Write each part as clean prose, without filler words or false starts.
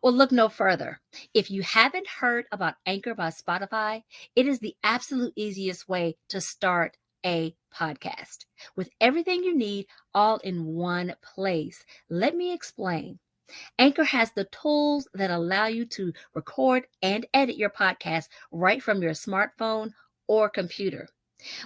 Well, look no further. If you haven't heard about Anchor by Spotify, it is the absolute easiest way to start a podcast with everything you need all in one place. Let me explain. Anchor has the tools that allow you to record and edit your podcast right from your smartphone or computer.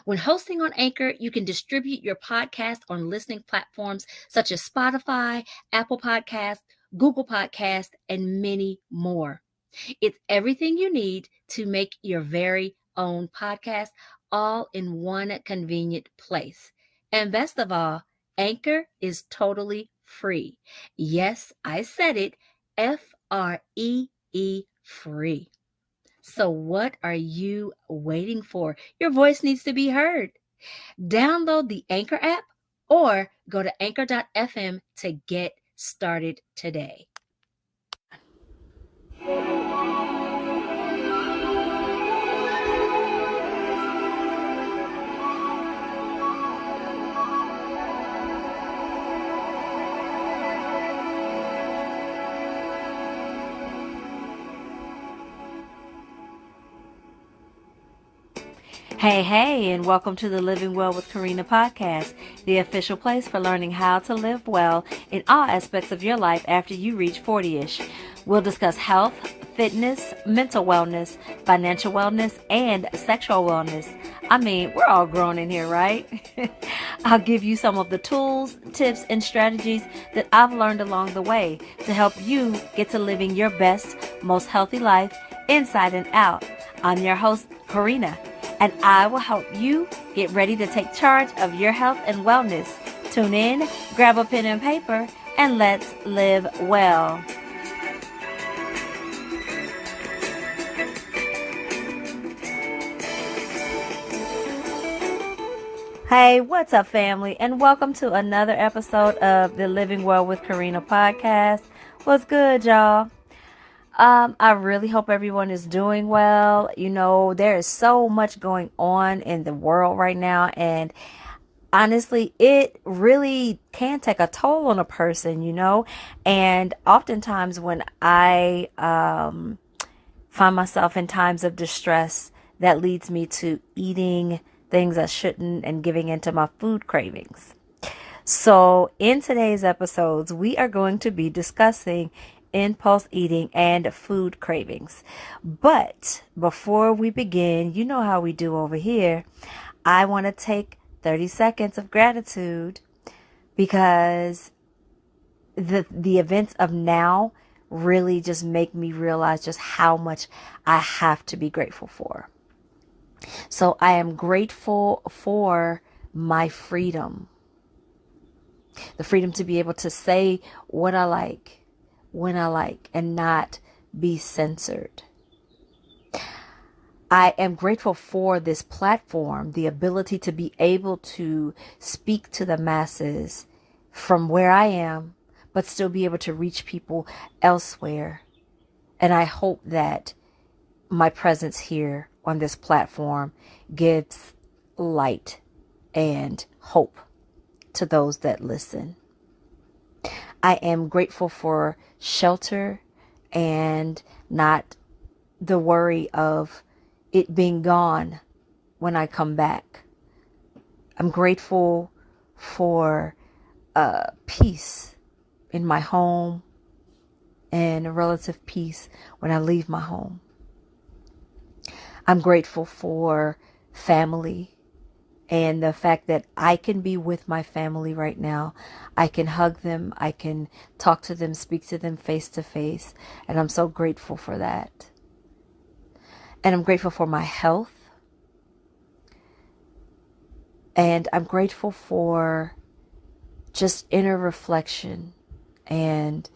When hosting on Anchor, you can distribute your podcast on listening platforms such as Spotify, Apple Podcasts, Google Podcasts, and many more. It's everything you need to make your very own podcast all in one convenient place. And best of all, Anchor is totally free. Yes, I said it, Free, free. So what are you waiting for? Your voice needs to be heard. Download the Anchor app or go to anchor.fm to get started today. Hey, and welcome to the Living Well with Karina podcast, the official place for learning how to live well in all aspects of your life after you reach 40-ish. We'll discuss health, fitness, mental wellness, financial wellness, and sexual wellness. I mean, we're all grown in here, right? I'll give you some of the tools, tips, and strategies that I've learned along the way to help you get to living your best, most healthy life inside and out. I'm your host, Karina, and I will help you get ready to take charge of your health and wellness. Tune in, grab a pen and paper, and let's live well. Hey, what's up, family? And welcome to another episode of the Living Well with Karina podcast. What's good, y'all? I really hope everyone is doing well. You know, there is so much going on in the world right now, and honestly, it really can take a toll on a person, you know. And oftentimes when I find myself in times of distress, that leads me to eating things I shouldn't and giving into my food cravings. So in today's episodes, we are going to be discussing impulse eating and food cravings. But before we begin, you know how we do over here. I want to take 30 seconds of gratitude because the events of now really just make me realize just how much I have to be grateful for. So I am grateful for my freedom. The freedom to be able to say what I like, when I like, and not be censored. I am grateful for this platform, the ability to be able to speak to the masses from where I am, but still be able to reach people elsewhere. And I hope that my presence here on this platform gives light and hope to those that listen. I am grateful for shelter and not the worry of it being gone when I come back. I'm grateful for peace in my home and a relative peace when I leave my home. I'm grateful for family and the fact that I can be with my family right now. I can hug them. I can talk to them, speak to them face to face. And I'm so grateful for that. And I'm grateful for my health. And I'm grateful for just inner reflection and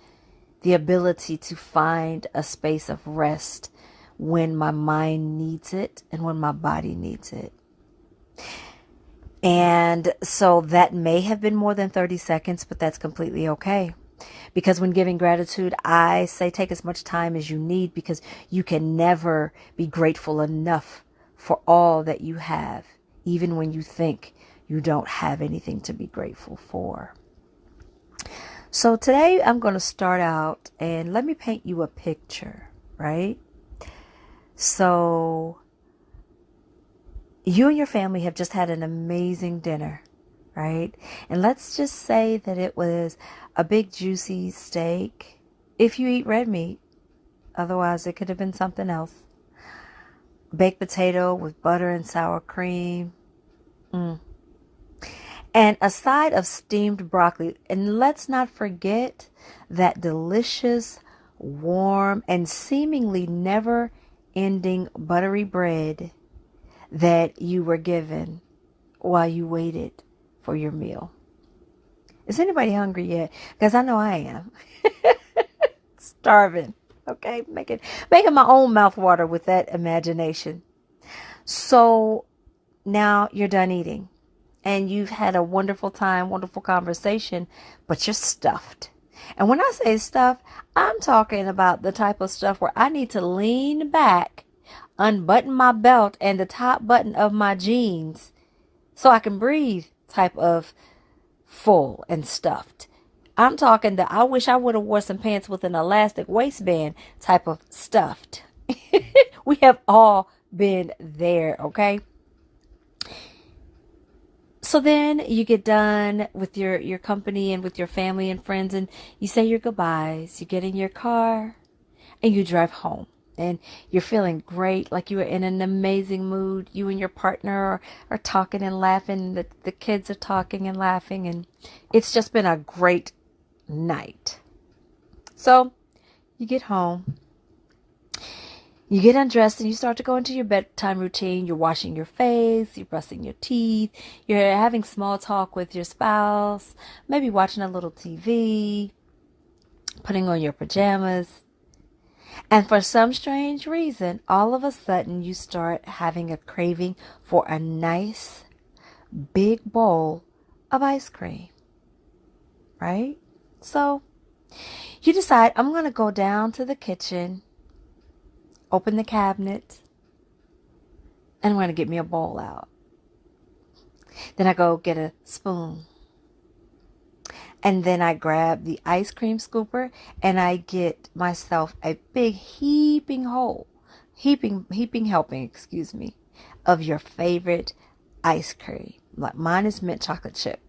the ability to find a space of rest when my mind needs it and when my body needs it. And so that may have been more than 30 seconds, but that's completely okay. Because when giving gratitude, I say take as much time as you need, because you can never be grateful enough for all that you have, even when you think you don't have anything to be grateful for. So today I'm going to start out and let me paint you a picture, right? So you and your family have just had an amazing dinner, right? And let's just say that it was a big juicy steak. If you eat red meat, otherwise it could have been something else. Baked potato with butter and sour cream. And a side of steamed broccoli. And let's not forget that delicious, warm, and seemingly never-ending buttery bread that you were given while you waited for your meal. Is anybody hungry yet? Because I know I am. Starving. Okay, making my own mouth water with that imagination. So now you're done eating. And you've had a wonderful time, wonderful conversation, but you're stuffed. And when I say stuffed, I'm talking about the type of stuff where I need to lean back, unbutton my belt and the top button of my jeans so I can breathe type of full and stuffed. I'm talking that I wish I would have wore some pants with an elastic waistband type of stuffed. We have all been there, okay? So then you get done with your company and with your family and friends, and you say your goodbyes. You get in your car and you drive home, and you're feeling great, like you are in an amazing mood. You and your partner are talking and laughing. The kids are talking and laughing, and it's just been a great night. So you get home. You get undressed and you start to go into your bedtime routine. You're washing your face, you're brushing your teeth, you're having small talk with your spouse, maybe watching a little TV, putting on your pajamas. And for some strange reason, all of a sudden you start having a craving for a nice big bowl of ice cream, right? So you decide, I'm going to go down to the kitchen, open the cabinet, and I'm going to get me a bowl out. Then I go get a spoon. And then I grab the ice cream scooper and I get myself a big heaping helping, of your favorite ice cream. Like mine is mint chocolate chip.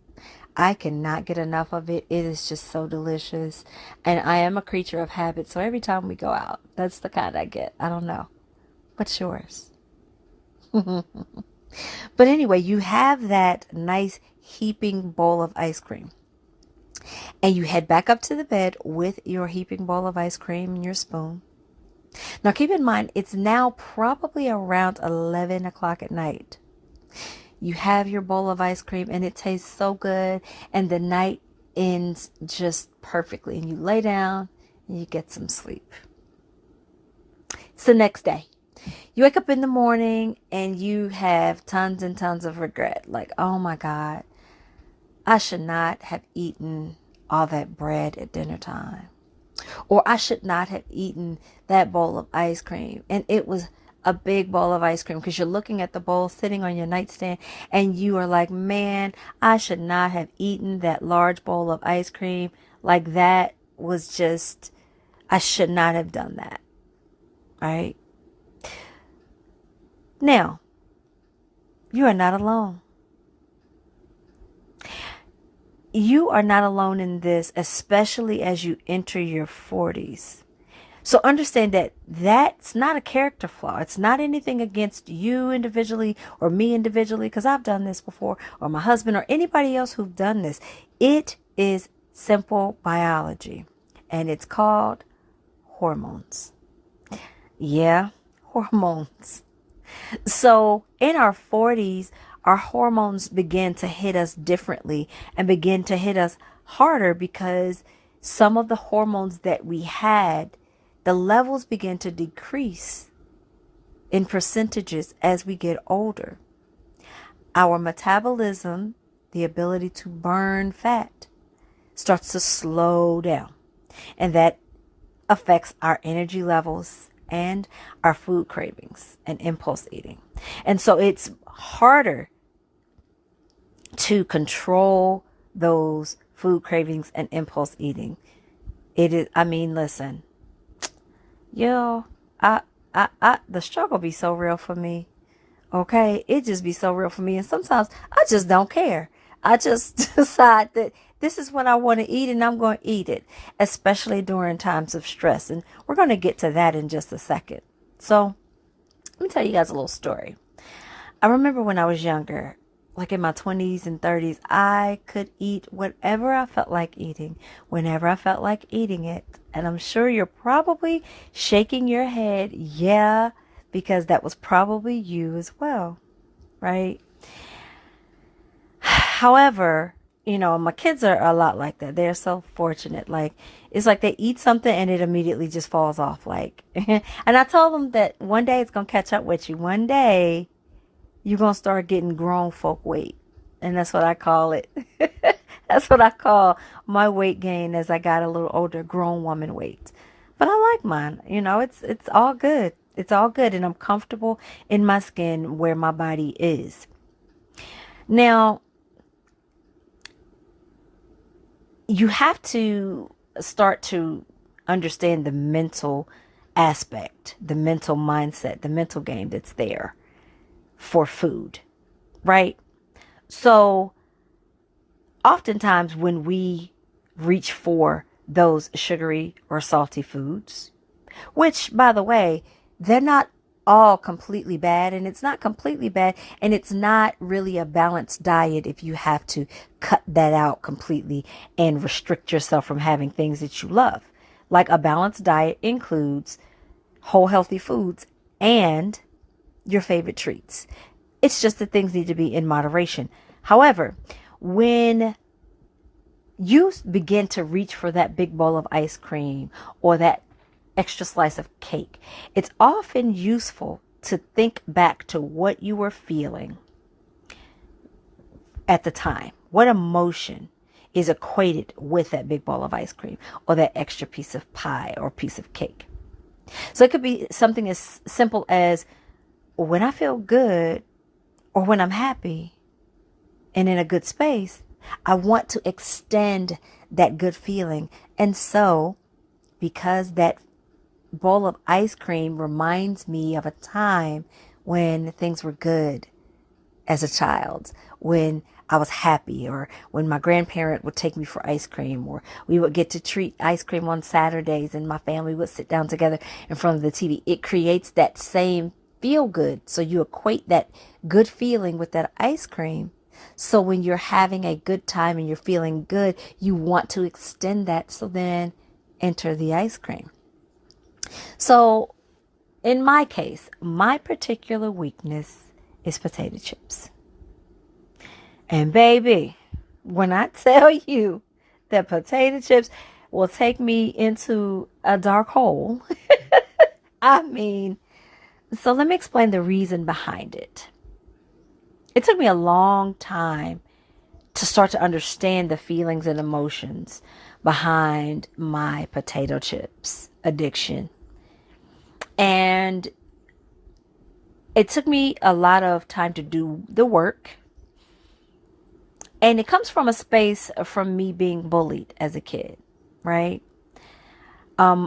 I cannot get enough of it. It is just so delicious. And I am a creature of habit. So every time we go out, that's the kind I get. I don't know. What's yours? But anyway, you have that nice heaping bowl of ice cream. And you head back up to the bed with your heaping bowl of ice cream and your spoon. Now keep in mind, it's now probably around 11 o'clock at night. You have your bowl of ice cream and it tastes so good, and the night ends just perfectly, and you lay down and you get some sleep. It's the next day. You wake up in the morning and you have tons and tons of regret. Like, oh my God, I should not have eaten all that bread at dinner time. Or I should not have eaten that bowl of ice cream. And it was a big bowl of ice cream, because you're looking at the bowl sitting on your nightstand and you are like, man, I should not have eaten that large bowl of ice cream. Like that was just, I should not have done that. Right? Now, you are not alone. You are not alone in this, especially as you enter your 40s. So understand that that's not a character flaw. It's not anything against you individually or me individually, because I've done this before, or my husband or anybody else who've done this. It is simple biology, and it's called hormones. Yeah, hormones. So in our 40s, our hormones begin to hit us differently and begin to hit us harder, because some of the hormones that we had, the levels begin to decrease in percentages as we get older. Our metabolism, the ability to burn fat, starts to slow down. And that affects our energy levels and our food cravings and impulse eating. And so it's harder to control those food cravings and impulse eating. It is, I mean, listen, yo, the struggle be so real for me. Okay. It just be so real for me. And sometimes I just don't care. I just decide that this is what I want to eat and I'm going to eat it, especially during times of stress. And we're going to get to that in just a second. So let me tell you guys a little story. I remember when I was younger, like in my 20s and 30s, I could eat whatever I felt like eating, whenever I felt like eating it. And I'm sure you're probably shaking your head, yeah, because that was probably you as well, right? However, my kids are a lot like that. They're so fortunate. Like, it's like they eat something and it immediately just falls off. Like, and I told them that one day it's going to catch up with you. One day you're going to start getting grown folk weight. And that's what I call it. That's what I call my weight gain as I got a little older, grown woman weight. But I like mine. It's all good. It's all good. And I'm comfortable in my skin where my body is. Now, you have to start to understand the mental aspect, the mental mindset, the mental game that's there for food, right? So oftentimes when we reach for those sugary or salty foods, which, by the way, they're not all completely bad, and it's not completely bad, and it's not really a balanced diet if you have to cut that out completely and restrict yourself from having things that you love. Like, a balanced diet includes whole healthy foods and your favorite treats. It's just that things need to be in moderation. However, when you begin to reach for that big bowl of ice cream or that extra slice of cake, it's often useful to think back to what you were feeling at the time. What emotion is equated with that big bowl of ice cream or that extra piece of pie or piece of cake? So it could be something as simple as, when I feel good or when I'm happy and in a good space, I want to extend that good feeling. And so, because that bowl of ice cream reminds me of a time when things were good as a child, when I was happy, or when my grandparent would take me for ice cream, or we would get to treat ice cream on Saturdays and my family would sit down together in front of the TV. It creates that same feel good. So you equate that good feeling with that ice cream. So when you're having a good time and you're feeling good, you want to extend that. So then enter the ice cream. So in my case, my particular weakness is potato chips. And baby, when I tell you that potato chips will take me into a dark hole, I mean, so let me explain the reason behind it. It took me a long time to start to understand the feelings and emotions behind my potato chips addiction. And it took me a lot of time to do the work. And it comes from a space from me being bullied as a kid, right?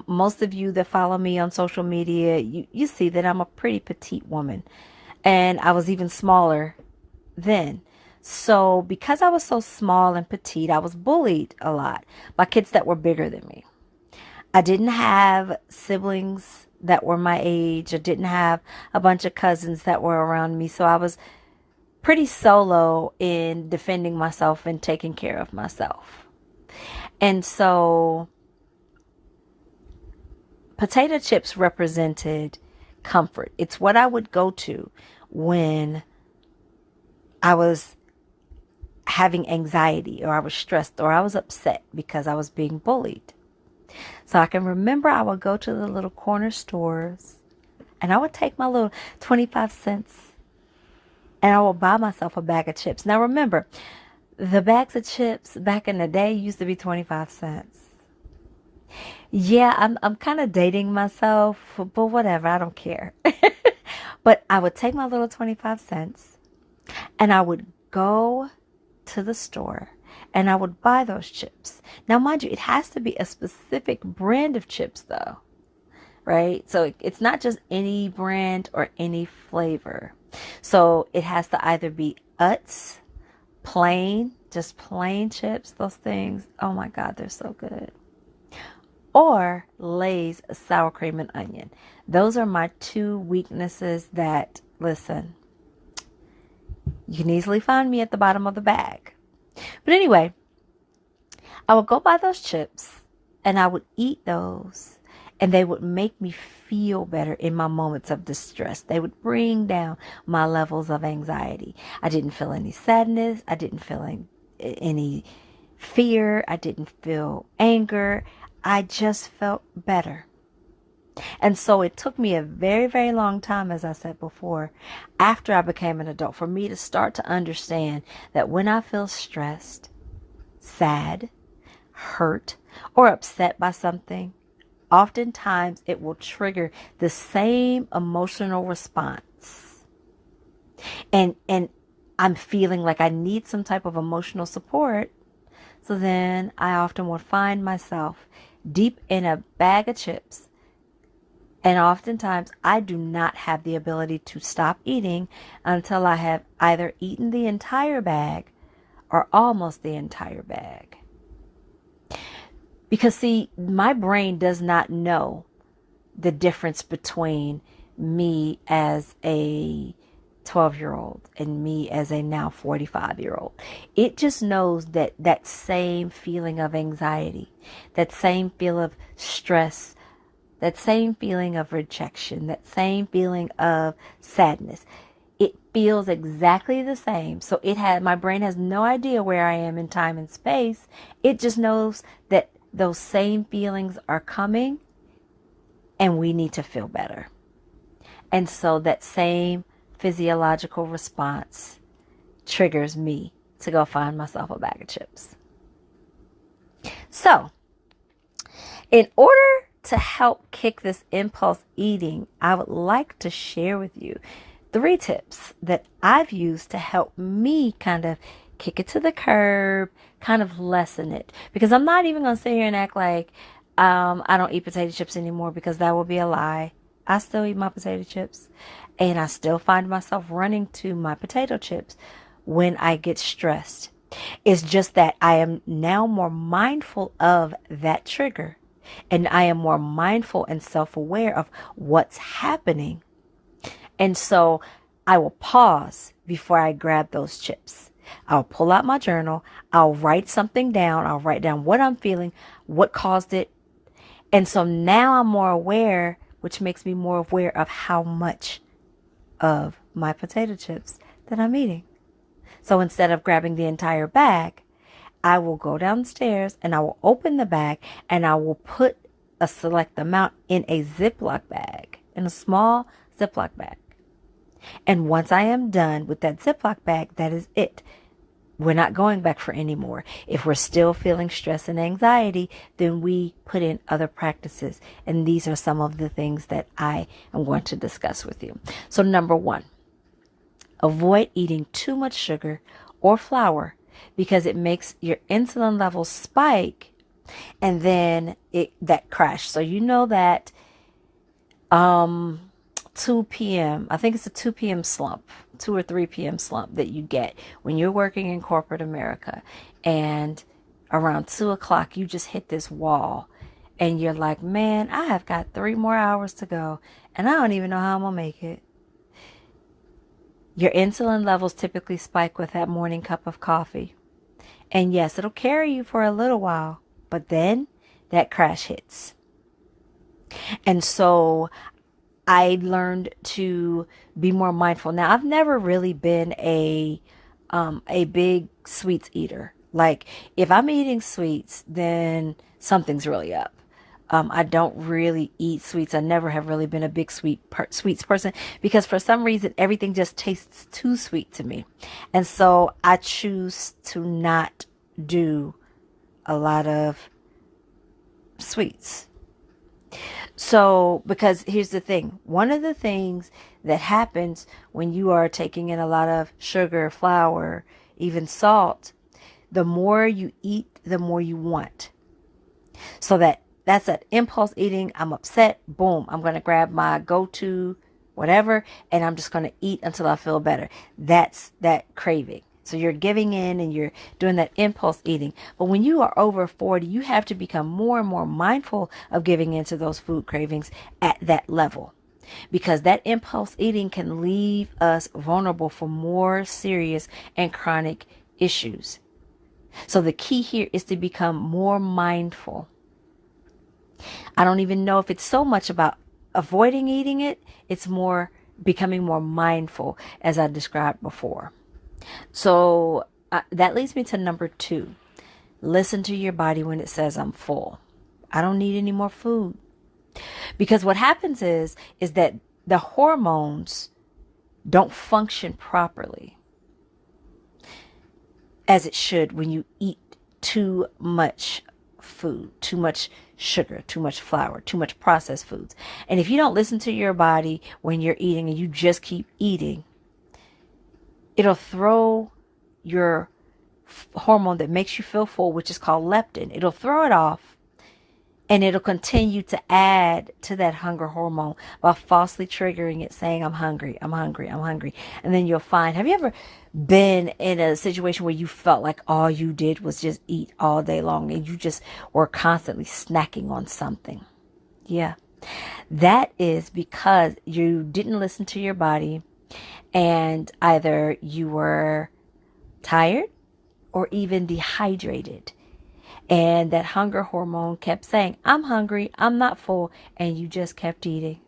Most of you that follow me on social media, you see that I'm a pretty petite woman. And I was even smaller then. So because I was so small and petite, I was bullied a lot by kids that were bigger than me. I didn't have siblings that were my age. I didn't have a bunch of cousins that were around me. So I was pretty solo in defending myself and taking care of myself. And so potato chips represented comfort. It's what I would go to when I was having anxiety, or I was stressed, or I was upset because I was being bullied. So I can remember I would go to the little corner stores and I would take my little 25 cents and I would buy myself a bag of chips. Now remember, the bags of chips back in the day used to be 25 cents. Yeah, I'm kind of dating myself, but whatever, I don't care. But I would take my little 25 cents and I would go to the store and I would buy those chips. Now, mind you, it has to be a specific brand of chips though, right? So it's not just any brand or any flavor. So it has to either be Utz, plain, just plain chips, those things. Oh my God, they're so good. Or Lay's sour cream and onion. Those are my two weaknesses that, listen, you can easily find me at the bottom of the bag. But anyway, I would go buy those chips and I would eat those, and they would make me feel better in my moments of distress. They would bring down my levels of anxiety. I didn't feel any sadness. I didn't feel any fear. I didn't feel anger. I just felt better. And so it took me a very, very long time, as I said before, after I became an adult, for me to start to understand that when I feel stressed, sad, hurt, or upset by something, oftentimes it will trigger the same emotional response. And I'm feeling like I need some type of emotional support. So then I often will find myself deep in a bag of chips. And oftentimes I do not have the ability to stop eating until I have either eaten the entire bag or almost the entire bag. Because see, my brain does not know the difference between me as a 12-year-old and me as a now 45-year-old. It just knows that same feeling of anxiety, that same feel of stress, that same feeling of rejection, that same feeling of sadness. It feels exactly the same. So my brain has no idea where I am in time and space. It just knows that those same feelings are coming and we need to feel better. And so that same physiological response triggers me to go find myself a bag of chips. So, in order to help kick this impulse eating, I would like to share with you 3 tips that I've used to help me kind of kick it to the curb, kind of lessen it. Because I'm not even going to sit here and act like I don't eat potato chips anymore, because that will be a lie. I still eat my potato chips, and I still find myself running to my potato chips when I get stressed. It's just that I am now more mindful of that trigger, and I am more mindful and self-aware of what's happening. And so I will pause before I grab those chips. I'll pull out my journal. I'll write something down. I'll write down what I'm feeling, what caused it. And so now I'm more aware, which makes me more aware of how much of my potato chips that I'm eating. So instead of grabbing the entire bag, I will go downstairs and I will open the bag and I will put a select amount in a Ziploc bag, in a small Ziploc bag. And once I am done with that Ziploc bag, that is it. We're not going back for any more. If we're still feeling stress and anxiety, then we put in other practices. And these are some of the things that I am going to discuss with you. So number 1, avoid eating too much sugar or flour, because it makes your insulin levels spike and then that crash. So you know that 2 p.m., I think it's a 2 p.m. slump, 2 or 3 p.m. slump that you get when you're working in corporate America, and around 2 o'clock you just hit this wall and you're like, man, I have got 3 more hours to go and I don't even know how I'm gonna make it. Your insulin levels typically spike with that morning cup of coffee. And yes, it'll carry you for a little while, but then that crash hits. And so I learned to be more mindful. Now, I've never really been a big sweets eater. Like, if I'm eating sweets, then something's really up. I don't really eat sweets. I never have really been a big sweets person, because for some reason, everything just tastes too sweet to me. And so I choose to not do a lot of sweets. So, because here's the thing, one of the things that happens when you are taking in a lot of sugar, flour, even salt, the more you eat, the more you want. So that's that impulse eating. I'm upset. Boom. I'm going to grab my go-to whatever, and I'm just going to eat until I feel better. That's that craving. So you're giving in and you're doing that impulse eating. But when you are over 40, you have to become more and more mindful of giving into those food cravings at that level. Because that impulse eating can leave us vulnerable for more serious and chronic issues. So the key here is to become more mindful. I don't even know if it's so much about avoiding eating it. It's more becoming more mindful, as I described before. So that leads me to number 2. Listen to your body when it says I'm full. I don't need any more food. Because what happens is that the hormones don't function properly as it should when you eat too much food, too much sugar, too much flour, too much processed foods. And if you don't listen to your body when you're eating and you just keep eating, it'll throw your hormone that makes you feel full, which is called leptin. It'll throw it off, and it'll continue to add to that hunger hormone by falsely triggering it, saying, I'm hungry, I'm hungry, I'm hungry. And then you'll find, have you ever been in a situation where you felt like all you did was just eat all day long and you just were constantly snacking on something? Yeah. That is because you didn't listen to your body, and either you were tired or even dehydrated. And that hunger hormone kept saying, I'm hungry, I'm not full, and you just kept eating.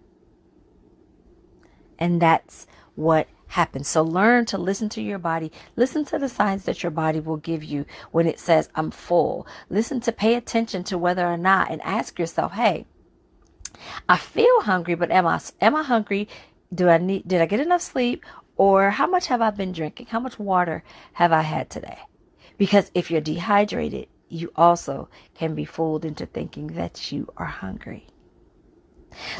And that's what happens. So learn to listen to your body. Listen to the signs that your body will give you when it says, I'm full. Listen to pay attention to whether or not, and ask yourself, hey, I feel hungry, but am I hungry? Did I get enough sleep? Or how much have I been drinking? How much water have I had today? Because if you're dehydrated, you also can be fooled into thinking that you are hungry.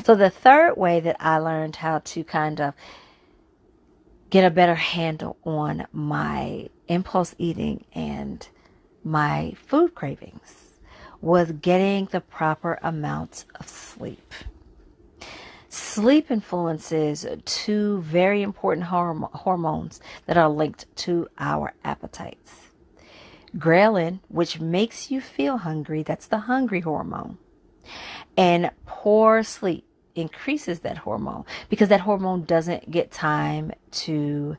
So the third way that I learned how to kind of get a better handle on my impulse eating and my food cravings was getting the proper amount of sleep. Sleep influences 2 very important hormones that are linked to our appetites. Ghrelin, which makes you feel hungry, that's the hungry hormone. And poor sleep increases that hormone because that hormone doesn't get time to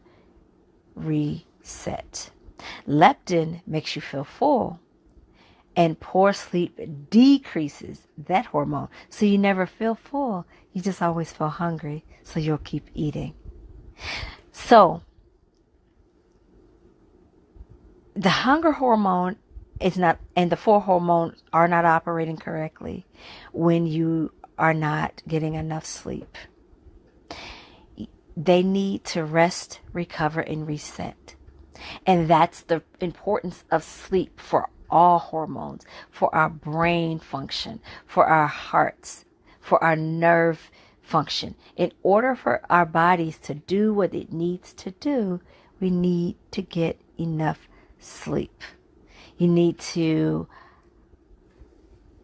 reset. Leptin makes you feel full, and poor sleep decreases that hormone. So you never feel full. You just always feel hungry. So you'll keep eating. So the hunger hormone is not, and the 4 hormones are not operating correctly when you are not getting enough sleep. They need to rest, recover, and reset. And that's the importance of sleep for all hormones, for our brain function, for our hearts, for our nerve function. In order for our bodies to do what it needs to do, we need to get enough sleep. You need to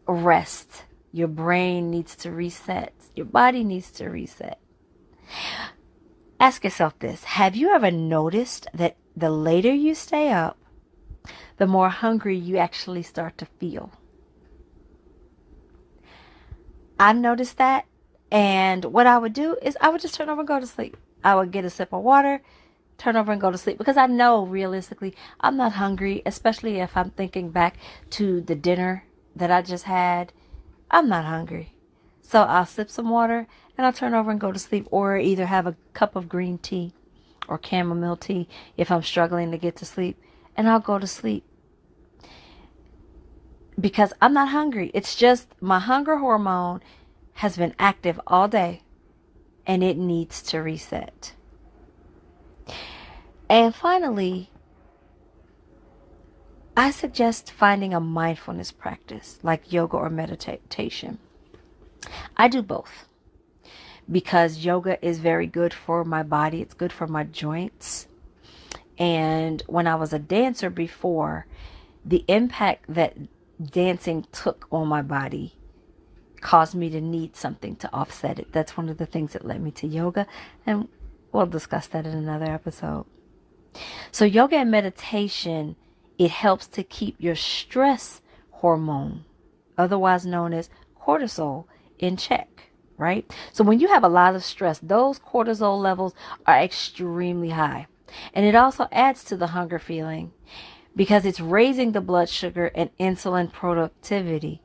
rest. Your brain needs to reset. Your body needs to reset. Ask yourself this. Have you ever noticed that the later you stay up, the more hungry you actually start to feel? I've noticed that. And what I would do is I would just turn over and go to sleep. I would get a sip of water, turn over and go to sleep, because I know realistically I'm not hungry, especially if I'm thinking back to the dinner that I just had. I'm not hungry. So I'll sip some water and I'll turn over and go to sleep, or either have a cup of green tea or chamomile tea if I'm struggling to get to sleep, and I'll go to sleep. Because I'm not hungry. It's just my hunger hormone has been active all day and it needs to reset. And finally, I suggest finding a mindfulness practice like yoga or meditation. I do both because yoga is very good for my body. It's good for my joints. And when I was a dancer before, the impact that dancing took on my body caused me to need something to offset it. That's one of the things that led me to yoga, and we'll discuss that in another episode. So yoga and meditation, it helps to keep your stress hormone, otherwise known as cortisol, in check, right? So when you have a lot of stress, those cortisol levels are extremely high. And it also adds to the hunger feeling because it's raising the blood sugar and insulin productivity.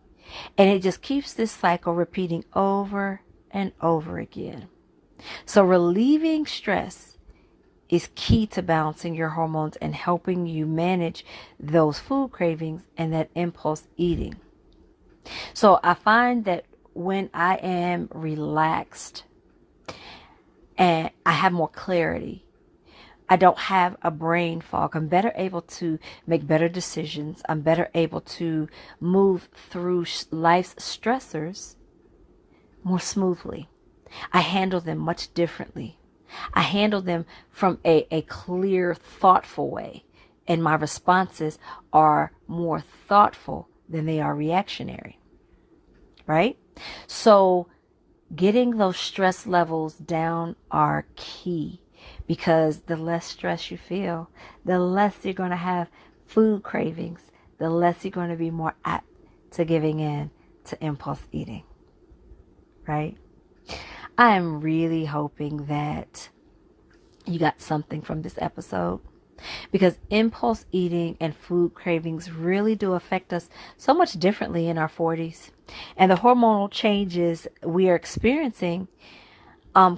And it just keeps this cycle repeating over and over again. So relieving stress is key to balancing your hormones and helping you manage those food cravings and that impulse eating. So I find that when I am relaxed and I have more clarity, I don't have a brain fog. I'm better able to make better decisions. I'm better able to move through life's stressors more smoothly. I handle them much differently. I handle them from a clear, thoughtful way. And my responses are more thoughtful than they are reactionary. Right? So getting those stress levels down are key. Because the less stress you feel, the less you're going to have food cravings, the less you're going to be more apt to giving in to impulse eating. Right? I am really hoping that you got something from this episode, because impulse eating and food cravings really do affect us so much differently in our 40s. And the hormonal changes we are experiencing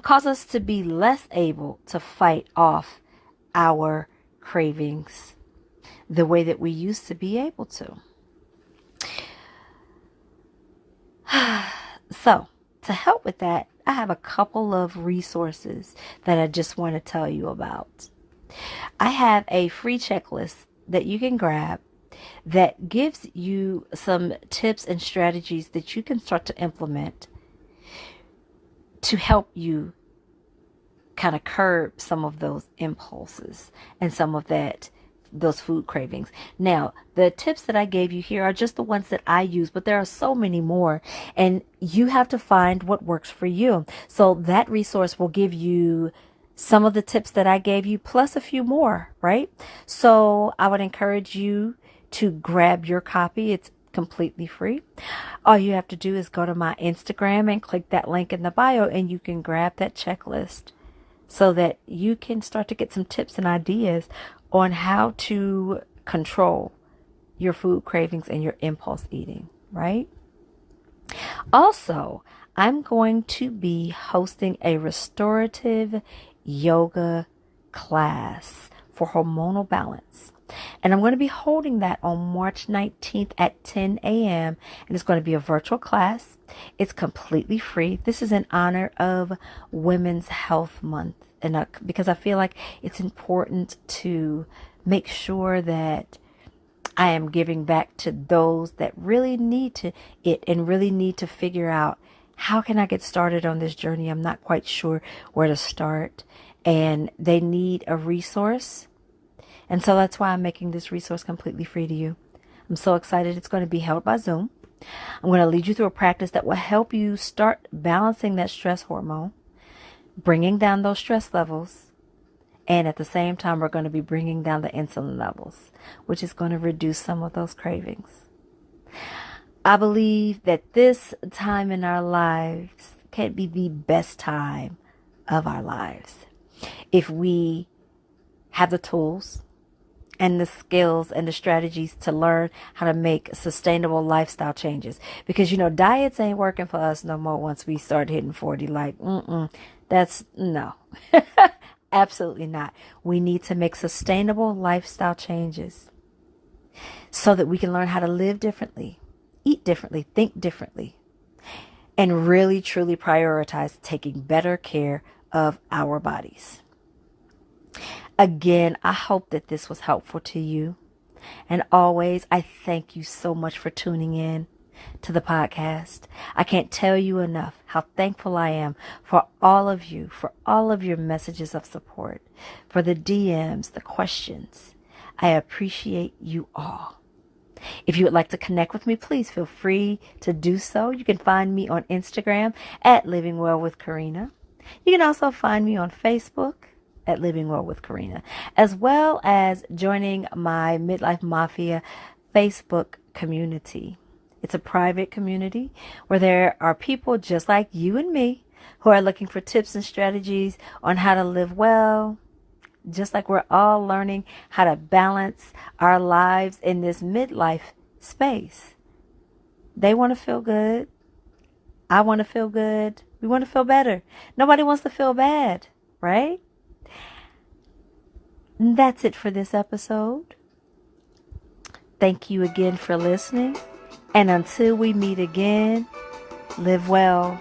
cause us to be less able to fight off our cravings the way that we used to be able to. So, to help with that, I have a couple of resources that I just want to tell you about. I have a free checklist that you can grab that gives you some tips and strategies that you can start to implement to help you kind of curb some of those impulses and some of those food cravings. Now, the tips that I gave you here are just the ones that I use, but there are so many more, and you have to find what works for you. So that resource will give you some of the tips that I gave you, plus a few more, right? So I would encourage you to grab your copy. It's completely free. All you have to do is go to my Instagram and click that link in the bio, and you can grab that checklist so that you can start to get some tips and ideas on how to control your food cravings and your impulse eating, right? Also, I'm going to be hosting a restorative yoga class for hormonal balance. And I'm going to be holding that on March 19th at 10 a.m. And it's going to be a virtual class. It's completely free. This is in honor of Women's Health Month. And because I feel like it's important to make sure that I am giving back to those that really need it and really need to figure out, how can I get started on this journey? I'm not quite sure where to start. And they need a resource. And so that's why I'm making this resource completely free to you. I'm so excited. It's going to be held by Zoom. I'm going to lead you through a practice that will help you start balancing that stress hormone, bringing down those stress levels. And at the same time, we're going to be bringing down the insulin levels, which is going to reduce some of those cravings. I believe that this time in our lives can be the best time of our lives if we have the tools and the skills and the strategies to learn how to make sustainable lifestyle changes. Because, diets ain't working for us no more once we start hitting 40. Like, that's no, absolutely not. We need to make sustainable lifestyle changes so that we can learn how to live differently, eat differently, think differently, and really, truly prioritize taking better care of our bodies. Again, I hope that this was helpful to you. And always, I thank you so much for tuning in to the podcast. I can't tell you enough how thankful I am for all of you, for all of your messages of support, for the DMs, the questions. I appreciate you all. If you would like to connect with me, please feel free to do so. You can find me on Instagram at Living Well with Karina. You can also find me on Facebook at Living Well with Karina, as well as joining my Midlife Mafia Facebook community. It's a private community where there are people just like you and me who are looking for tips and strategies on how to live well, just like we're all learning how to balance our lives in this midlife space. They want to feel good. I want to feel good. We want to feel better. Nobody wants to feel bad, right? And that's it for this episode. Thank you again for listening. And until we meet again, live well.